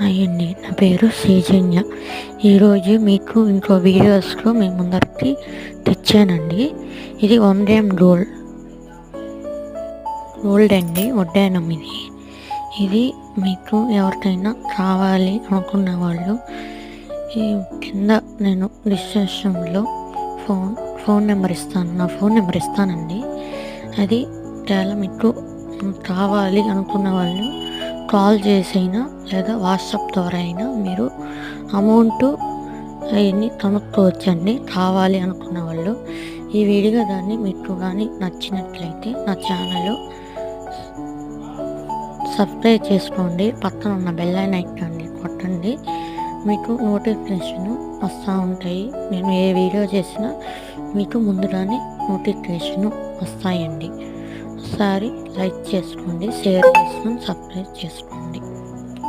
Hi అండి, నా పేరు శ్రీజన్య. ఈరోజు మీకు ఇంకో వీడియోస్లో మీ ముందరికి తెచ్చానండి. ఇది 1 గ్రామ్ గోల్డ్ అండి, వడ్డానం ఇది మీకు ఎవరికైనా కావాలి అనుకున్న వాళ్ళు ఈ కింద నేను డిస్క్రిప్షన్లో ఫోన్ నెంబర్ ఇస్తాను, నా ఫోన్ నెంబర్ ఇస్తానండి. అది చాలా మీకు కావాలి అనుకున్న వాళ్ళు కాల్ చేసైనా లేదా వాట్సాప్ ద్వారా అయినా మీరు అమౌంట్ అవన్నీ కనుక్కోవచ్చండి. కావాలి అనుకున్న వాళ్ళు ఈ వీడియో దాన్ని మీకు కానీ నచ్చినట్లయితే నా ఛానల్ సబ్స్క్రైబ్ చేసుకోండి, పక్కన ఉన్న బెల్ ఐకాన్ని కొట్టండి. మీకు నోటిఫికేషన్ వస్తూ ఉంటాయి. నేను ఏ వీడియో చేసినా మీకు ముందుగానే నోటిఫికేషన్ వస్తాయండి. ఒకసారి లైక్ చేసుకోండి, షేర్ చేసుకొని సబ్స్క్రైబ్ చేసుకోండి.